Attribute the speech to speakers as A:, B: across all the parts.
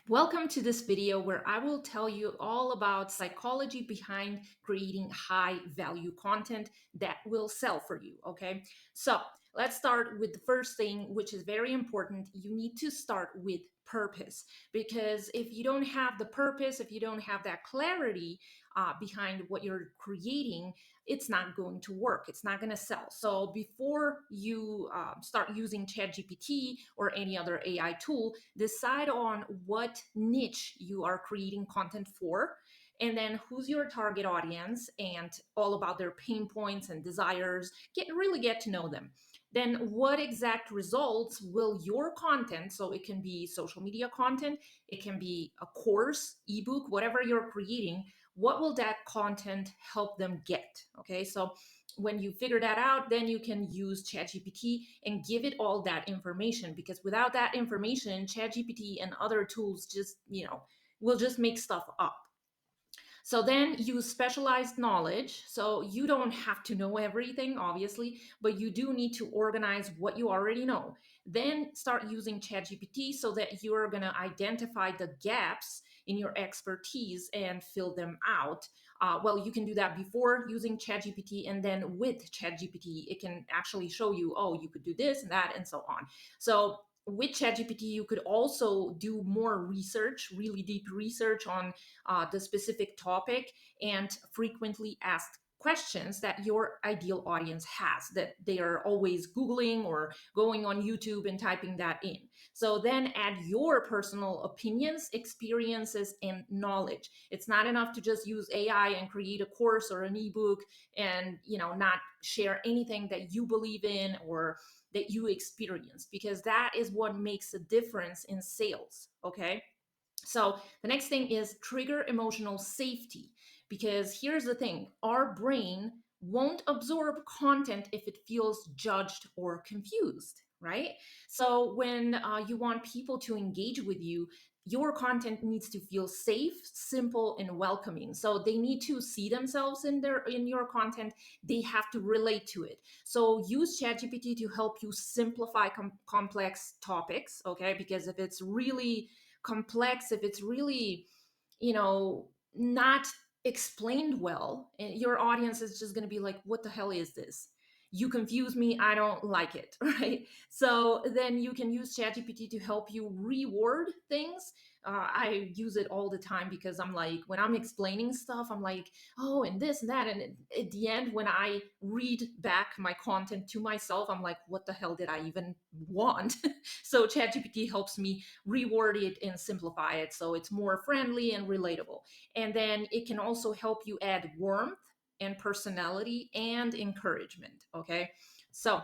A: Welcome to this video where I will tell you all about psychology behind creating high value content that will sell for you. Okay, so let's start with the first thing, which is very important. You need to start with purpose, because if you don't have the purpose, if you don't have that clarity behind what you're creating, it's not going to work. It's not going to sell. So before you start using ChatGPT or any other AI tool, decide on what niche you are creating content for, and then who's your target audience and all about their pain points and desires. Get to know them. Then what exact results will your content, so it can be social media content, it can be a course, ebook, whatever you're creating, what will that content help them get? Okay, so when you figure that out, then you can use ChatGPT and give it all that information, because without that information, ChatGPT and other tools just, will just make stuff up. So then use specialized knowledge. So you don't have to know everything, obviously, but you do need to organize what you already know. Then start using ChatGPT so that you're going to identify the gaps in your expertise and fill them out. Well, you can do that before using ChatGPT, and then with ChatGPT, it can actually show you, oh, you could do this and that, and so on. So with ChatGPT, you could also do more research, really deep research on the specific topic, and frequently asked questions that your ideal audience has, that they are always Googling or going on YouTube and typing that in. So then add your personal opinions, experiences, and knowledge. It's not enough to just use AI and create a course or an ebook and not share anything that you believe in or that you experience, because that is what makes a difference in sales. Okay, so the next thing is trigger emotional safety, because here's the thing: our brain won't absorb content if it feels judged or confused, right? So when you want people to engage with you, your content needs to feel safe, simple, and welcoming. So they need to see themselves in your content. They have to relate to it. So use ChatGPT to help you simplify complex topics, okay? Because if it's really complex, if it's really, not explained well, and your audience is just going to be like, what the hell is this? You confuse me, I don't like it. Right? So then you can use ChatGPT to help you reword things. I use it all the time, because I'm like, when I'm explaining stuff, I'm like, oh, and this and that, and at the end, when I read back my content to myself, I'm like, what the hell did I even want? So ChatGPT helps me reword it and simplify it so it's more friendly and relatable. And then it can also help you add warmth and personality and encouragement. Okay, so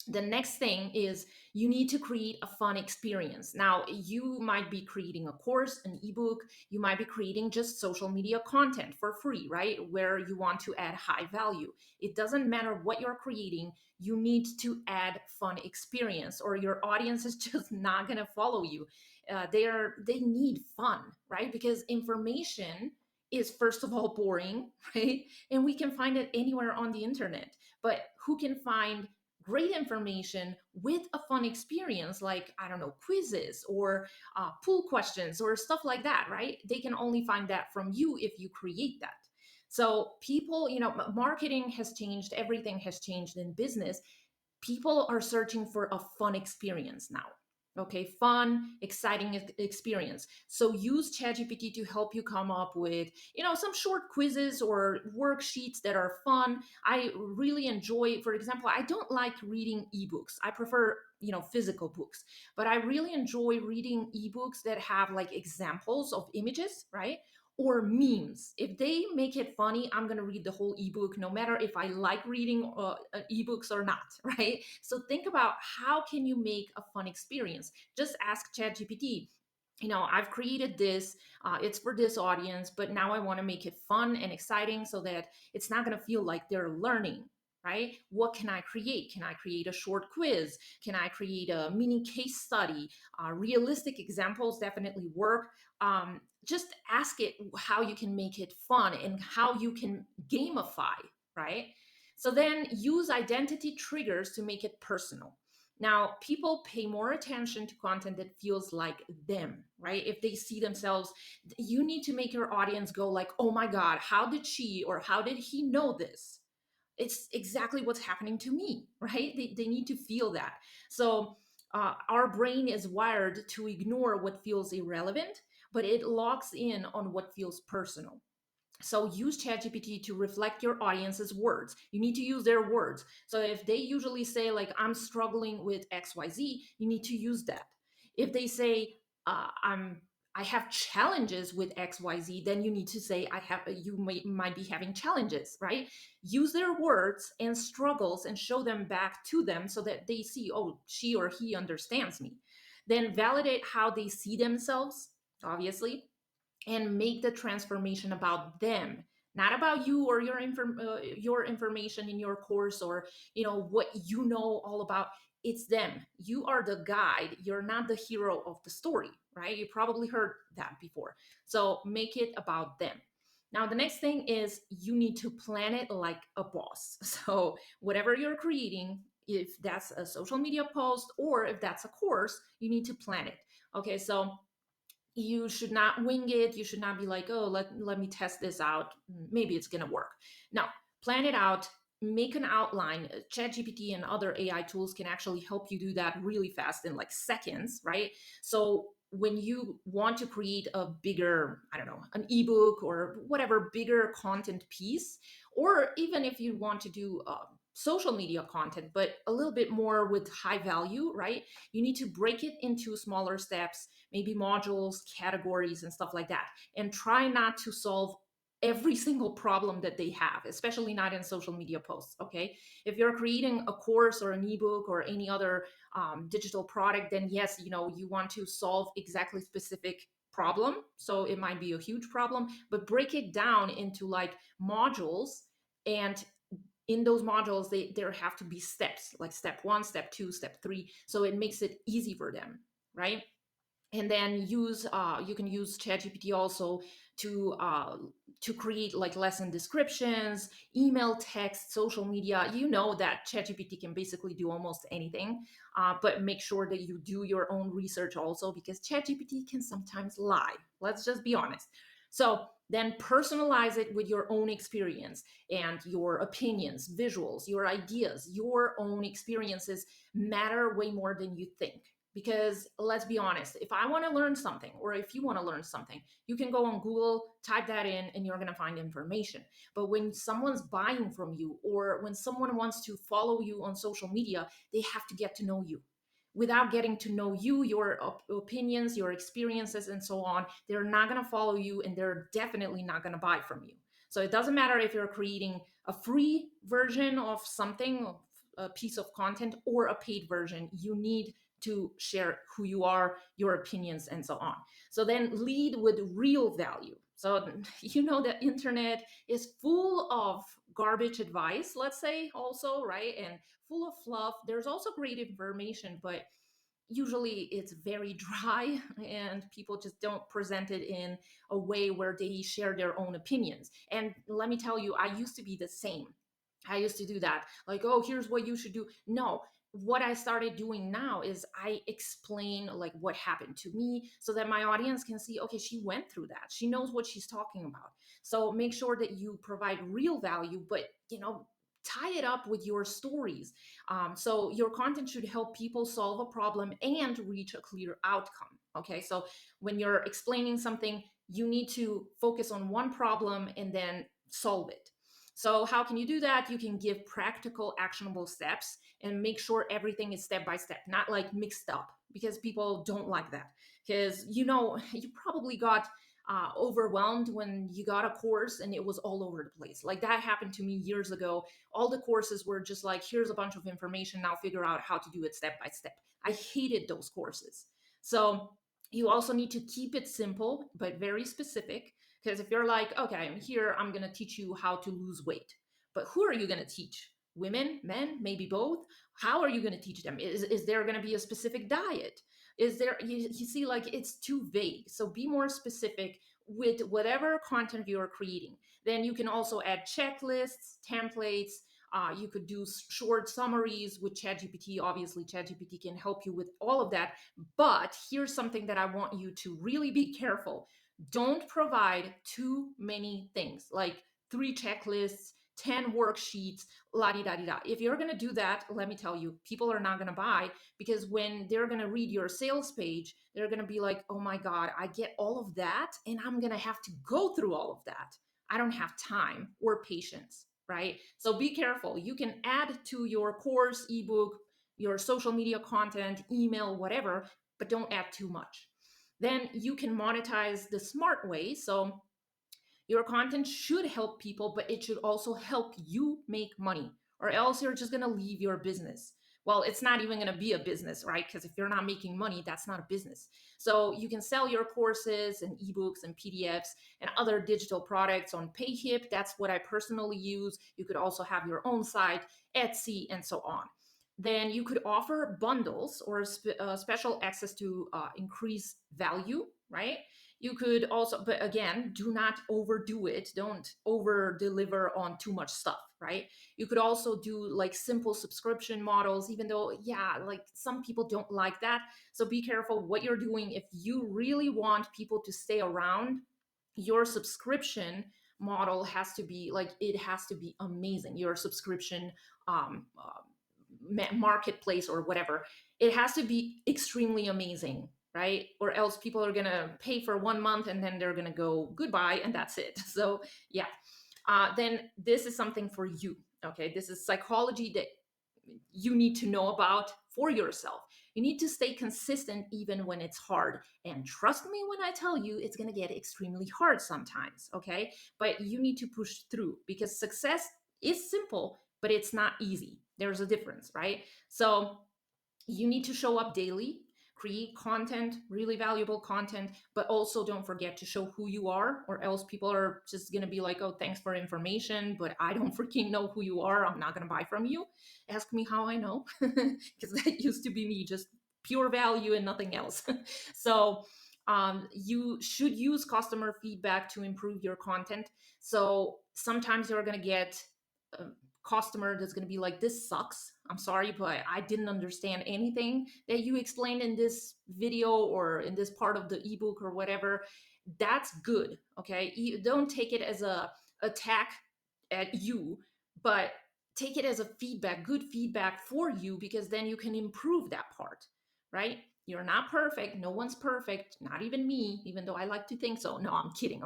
A: the next thing is you need to create a fun experience. Now, you might be creating a course, an ebook, you might be creating just social media content for free, right? Where you want to add high value. It doesn't matter what you're creating, you need to add fun experience, or your audience is just not going to follow you. They need fun, right? Because information is, first of all, boring, right? And we can find it anywhere on the internet. But who can find great information with a fun experience, like, I don't know, quizzes or pool questions or stuff like that, right? They can only find that from you if you create that. So people, marketing has changed, everything has changed in business. People are searching for a fun experience now. Okay, fun, exciting experience. So use ChatGPT to help you come up with, some short quizzes or worksheets that are fun. I really enjoy, for example, I don't like reading ebooks. I prefer, physical books, but I really enjoy reading ebooks that have like examples of images, right? Or memes. If they make it funny, I'm going to read the whole ebook, no matter if I like reading ebooks or not, right? So think about, how can you make a fun experience? Just ask ChatGPT, I've created this, it's for this audience, but now I want to make it fun and exciting so that it's not going to feel like they're learning. Right? What can I create? Can I create a short quiz? Can I create a mini case study? Realistic examples definitely work. Just ask it how you can make it fun and how you can gamify, right? So then use identity triggers to make it personal. Now, people pay more attention to content that feels like them, right? If they see themselves, you need to make your audience go like, "Oh my god, how did she or how did he know this?" It's exactly what's happening to me, right? They need to feel that. So our brain is wired to ignore what feels irrelevant, but it locks in on what feels personal. So use ChatGPT to reflect your audience's words. You need to use their words. So if they usually say like I'm struggling with XYZ, you need to use that. If they say I have challenges with XYZ, then you need to say might be having challenges, right? Use their words and struggles and show them back to them so that they see, oh, she or he understands me. Then validate how they see themselves, obviously, and make the transformation about them, not about you or your information in your course, or what you know all about. It's them. You are the guide, you're not the hero of the story, right? You probably heard that before. So make it about them. Now the next thing is you need to plan it like a boss. So whatever you're creating, if that's a social media post or if that's a course, you need to plan it. Okay, so you should not wing it. You should not be like, oh, let me test this out. Maybe it's going to work. No, plan it out, make an outline. ChatGPT and other AI tools can actually help you do that really fast in like seconds, right? So when you want to create a bigger, I don't know, an ebook or whatever bigger content piece, or even if you want to do social media content, but a little bit more with high value, right? You need to break it into smaller steps, maybe modules, categories, and stuff like that. And try not to solve every single problem that they have, especially not in social media posts. Okay. If you're creating a course or an ebook or any other digital product, then yes, you want to solve exactly specific problem. So it might be a huge problem, but break it down into like modules. And in those modules, there have to be steps, like step one, step two, step three. So it makes it easy for them, right? And then you can use ChatGPT also to uh, to create like lesson descriptions, email, text, social media. You know that ChatGPT can basically do almost anything, but make sure that you do your own research also, because ChatGPT can sometimes lie. Let's just be honest. So then personalize it with your own experience and your opinions, visuals, your ideas. Your own experiences matter way more than you think. Because let's be honest, if I want to learn something, or if you want to learn something, you can go on Google, type that in, and you're going to find information. But when someone's buying from you, or when someone wants to follow you on social media, they have to get to know you. Without getting to know you, your opinions, your experiences, and so on, they're not going to follow you, and they're definitely not going to buy from you. So it doesn't matter if you're creating a free version of something, a piece of content, or a paid version. You need to share who you are, your opinions, and so on. So then lead with real value. So the internet is full of garbage advice, let's say, also, right? And full of fluff. There's also great information, but usually it's very dry and people just don't present it in a way where they share their own opinions. And let me tell you, I used to be the same. I used to do that. Like, oh, here's what you should do. No, what I started doing now is I explain like what happened to me so that my audience can see, okay, she went through that. She knows what she's talking about. So make sure that you provide real value, but tie it up with your stories. So your content should help people solve a problem and reach a clear outcome. Okay, so when you're explaining something, you need to focus on one problem and then solve it. So, how can you do that? You can give practical, actionable steps and make sure everything is step by step, not like mixed up, because people don't like that. Because, you probably got overwhelmed when you got a course and it was all over the place. Like that happened to me years ago. All the courses were just like, here's a bunch of information, now figure out how to do it step by step. I hated those courses. So, you also need to keep it simple, but very specific. Because if you're like, okay, I'm here, I'm going to teach you how to lose weight. But who are you going to teach? Women, men, maybe both? How are you going to teach them? Is there going to be a specific diet? Is there, you see, like it's too vague. So be more specific with whatever content you're creating. Then you can also add checklists, templates, You could do short summaries with ChatGPT. Obviously, ChatGPT can help you with all of that. But here's something that I want you to really be careful. Don't provide too many things like three checklists, 10 worksheets, la di da di da. If you're going to do that, let me tell you, people are not going to buy, because when they're going to read your sales page, they're going to be like, oh my God, I get all of that and I'm going to have to go through all of that. I don't have time or patience, right? So be careful. You can add to your course, ebook, your social media content, email, whatever, but don't add too much. Then you can monetize the smart way. So your content should help people, but it should also help you make money, or else you're just going to leave your business. Well, it's not even going to be a business, right? Because if you're not making money, that's not a business. So you can sell your courses and ebooks and PDFs and other digital products on Payhip. That's what I personally use. You could also have your own site, Etsy, and so on. Then you could offer bundles or special access to increase value, right? You could also, but again, do not overdo it. Don't over deliver on too much stuff, right? You could also do like simple subscription models, even though, yeah, like some people don't like that. So be careful what you're doing. If you really want people to stay around, your subscription model has to be like, it has to be amazing. Your subscription marketplace or whatever, it has to be extremely amazing, right? Or else people are going to pay for 1 month and then they're going to go goodbye and that's it. So yeah, then this is something for you. Okay, this is psychology that you need to know about for yourself. You need to stay consistent even when it's hard. And trust me when I tell you, it's going to get extremely hard sometimes. Okay, but you need to push through, because success is simple, but it's not easy. There's a difference, right? So you need to show up daily, create content, really valuable content, but also don't forget to show who you are, or else people are just going to be like, oh, thanks for information, but I don't freaking know who you are. I'm not going to buy from you. Ask me how I know, because that used to be me, just pure value and nothing else. So you should use customer feedback to improve your content. So sometimes you're going to get uh, customer that's going to be like, this sucks, I'm sorry, but I didn't understand anything that you explained in this video or in this part of the ebook or whatever. That's good. Okay, you don't take it as a attack at you, but take it as a feedback, good feedback for you, because then you can improve that part, right? You're not perfect, no one's perfect, not even me, even though I like to think so. No, I'm kidding.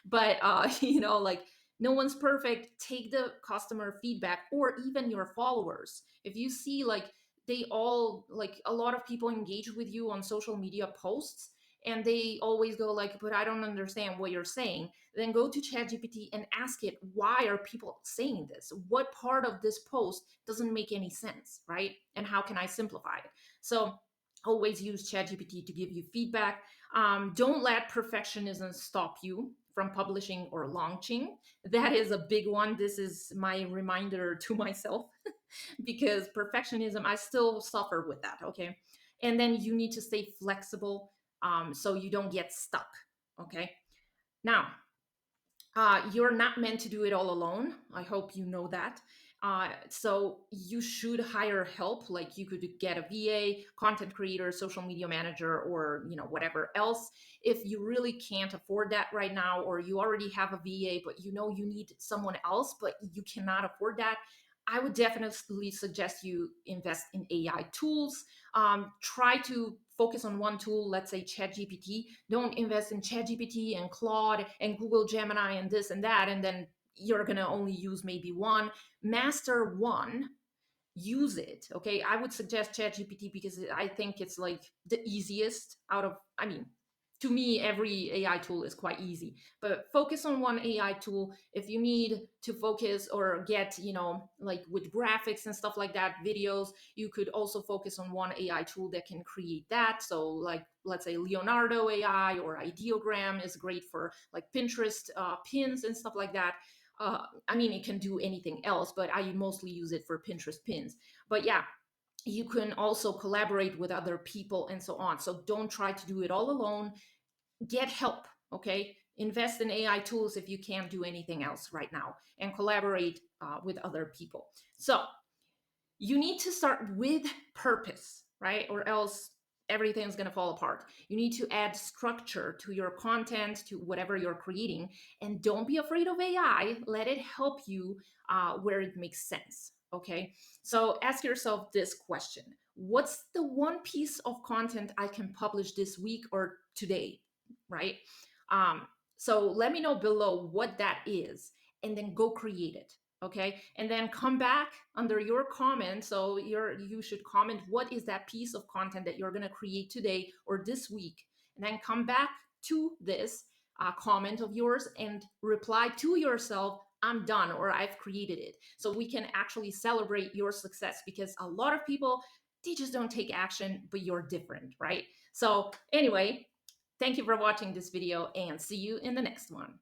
A: But like, no one's perfect. Take the customer feedback, or even your followers. If you see like they all, like a lot of people engage with you on social media posts and they always go like, but I don't understand what you're saying, then go to ChatGPT and ask it, why are people saying this? What part of this post doesn't make any sense, right? And how can I simplify it? So always use ChatGPT to give you feedback. Don't let perfectionism stop you from publishing or launching. That is a big one. This is my reminder to myself, because perfectionism, I still suffer with that. Okay. And then you need to stay flexible, so you don't get stuck. Okay. Now, you're not meant to do it all alone. I hope you know that. So you should hire help. Like you could get a VA, content creator, social media manager, or whatever else. If you really can't afford that right now, or you already have a VA, but you need someone else, but you cannot afford that, I would definitely suggest you invest in AI tools. Try to focus on one tool, let's say ChatGPT. Don't invest in ChatGPT and Claude and Google Gemini and this and that, and then you're going to only use maybe one. Master one, use it. Okay, I would suggest ChatGPT because I think it's like the easiest out of, I mean, to me every AI tool is quite easy, but focus on one AI tool. If you need to focus or get, like with graphics and stuff like that, videos, you could also focus on one AI tool that can create that. So like, let's say Leonardo AI or Ideogram is great for like Pinterest pins and stuff like that. I mean, it can do anything else, but I mostly use it for Pinterest pins. But yeah, you can also collaborate with other people and so on. So don't try to do it all alone. Get help, okay? invest in AI tools if you can't do anything else right now, and collaborate with other people. So you need to start with purpose, right? Or else everything's going to fall apart. You need to add structure to your content, to whatever you're creating, and don't be afraid of AI. Let it help you where it makes sense. Okay. So ask yourself this question: what's the one piece of content I can publish this week or today? Right. Um, so let me know below what that is, and then go create it. Okay, and then come back under your comment. So you should comment what is that piece of content that you're going to create today or this week, and then come back to this comment of yours and reply to yourself, I'm done, or I've created it, so we can actually celebrate your success, because a lot of people, they just don't take action, but you're different, right? So anyway, thank you for watching this video, and see you in the next one.